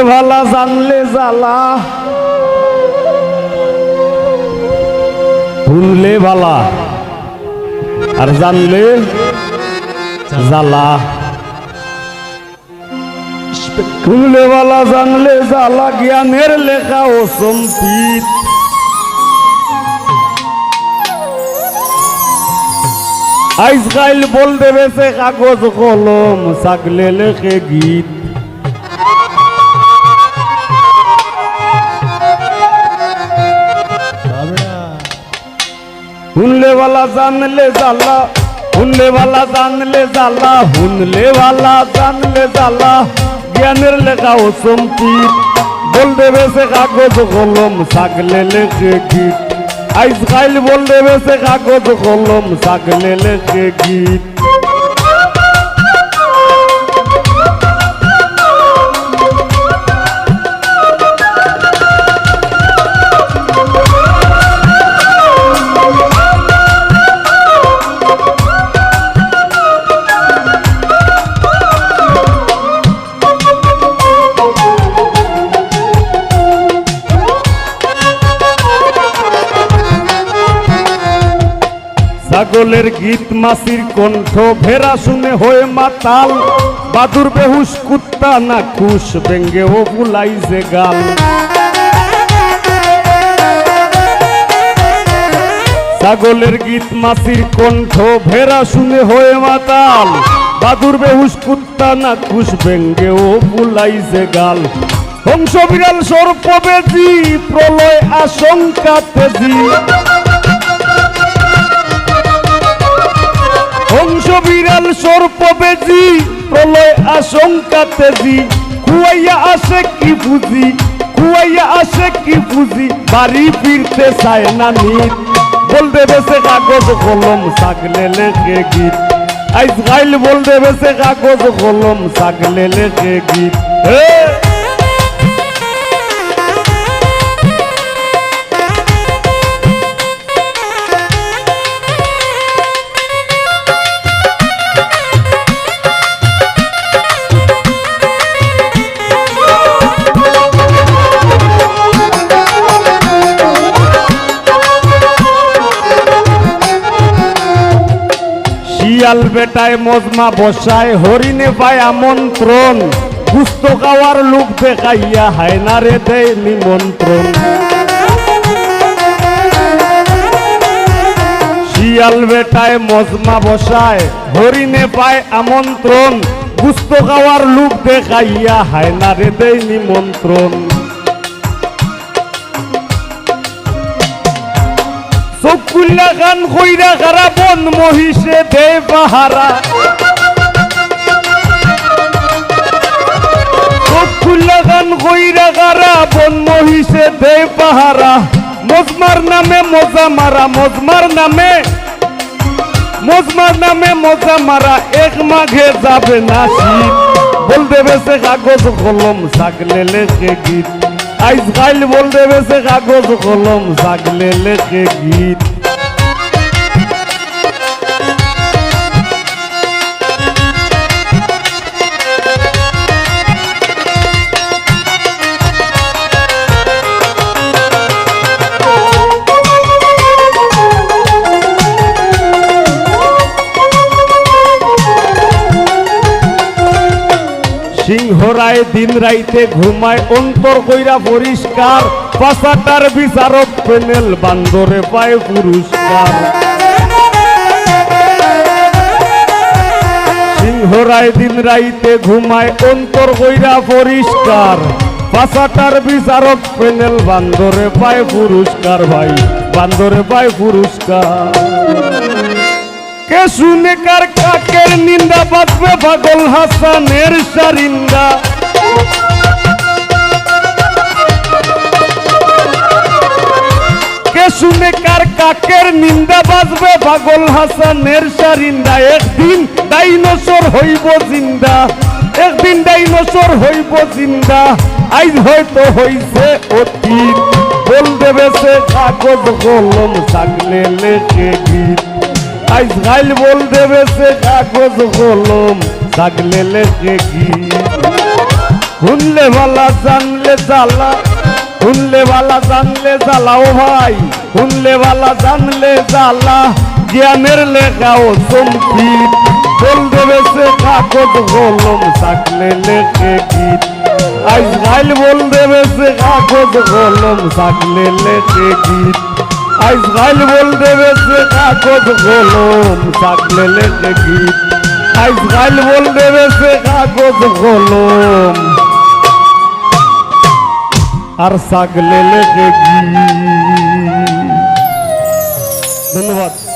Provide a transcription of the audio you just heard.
ভালা জানলে জ্বালা, ভুললে ভালা আর জানলে জ্বালা। ভুললে ভালা জানলে জ্বালা, জ্ঞানের লেখা ও সম্পিত। আজকাল বল দেবে সে কাগজ কলম, ছাগলে লেখে গীত। हुनले वाला जान ले जाला, हुनले वाला जान ले जाला, हुनले वाला जान ले जाला, ज्ञानेर लेखा ও সম্পিত। বল দেবে সে কাগজ কলম, ছাগলে লেখে গীত। আজকাল বল দেবে সে কাগজ কলম, ছাগলে লেখে গীত। ছাগলের গীত মাসির কণ্ঠ, ভেড়া শুনে হয়ে মাতাল। বাদুর বেহুশ কুত্তা না খুশ, ভেঙ্গে ও বুলাইছে গাল। ছাগলের গীত মাসির কণ্ঠ, ভেড়া শুনে হয়ে মাতাল। বাদুর বেহুশ কুত্তা না খুশ, ভেঙ্গে ও বুলাইছে গাল। হংস বিড়াল সর্প বেজি, প্রলয় আশঙ্কা তেজি। হংস বিড়াল সর্প বেজি, প্রলয় আশঙ্কা তেজি। খুয়াইয়া আসে কি বুঝি, খুয়াইয়া আসে কি বুঝি, বাড়ি ফিরতে চায় না নিত। বল দেবে সে কাগজ কলম, ছাগলে লেখে গীত। আজকাল বল দেবে সে কাগজ কলম, ছাগলে লেখে গীত। শিয়াল বেটায় মজমা বসায়, হরিণে পায় আমন্ত্রণ। গুস্ত খাওয়ার লোক দেখাইয়া হায়নারে দেয় নিমন্ত্রণ। শিয়াল বেটায় মজমা বসায়, হরিণে পায় আমন্ত্রণ। গুস্ত খাওয়ার লোক দেখাইয়া হায়নারে দেয় নিমন্ত্রণ। চকুল্লা গান কইরা খারা, বন মহিষে দে পাহারা। চকুল্লা গান কইরা খারা, বন মহিষে দে পাহারা। মজমার নামে মজা মারা, মজমার নামে, মজমার নামে মজা মারা। এক মাঘে যাবে না শীত। বল দেবে সে কাগজ কলম, ছাগলে লেখে গীত। আজকাল বল দেবে সে কাগজ কলম, ছাগলে লেখে গীত। সিংহরায় দিন রাইতে ঘুমায়, অন্তর কইরা পরিষ্কার। পাশাটার বিচারক প্যানেল, বান্দরে পায় পুরস্কার। সিংহরায় দিন রাইতে ঘুমায়, অন্তর কইরা পরিষ্কার। পাশাটার বিচারক প্যানেল, বান্দরে পায় পুরস্কার। ভাই বান্দরে পায় পুরস্কার। কে শুনে কার কাকের নিন্দা, বাঁচবে পাগল হাসানের সারিন্দা। কে শুনে কার কাকের নিন্দা, বাঁচবে পাগল হাসানের সারিন্দা। একদিন ডাইনোসর হইব জিন্দা, একদিন ডাইনোসর হইব জিন্দা। আজ হয়তো হইছে অতীত। বল দেবে সে কাগজ কলম, ছাগলে লেখে গীত। আজকাল বল দেবে সে কাগজ কলম, ছাগলে লেখে গীত। শুনলে বালা জানলে জ্বালা, শুনলে বালা জানলে জ্বালা, ও ভাই শুনলে বালা জানলে জ্বালা, জ্ঞানের লেখা ও সম্পিত, বল দেবে সে কাগজ কলম থাকলে লেখে গীত। আজ গাইল বল দেবে সে কাগজ কলম থাকলে লেখে গীত। আজ গাইল বল দেবে সে কাগজ কলম থাকলে লেখে গীত। আজ গাইল বল দেবে সে কাগজ কলম আর থাকলে লেখে গীত। ধন্যবাদ।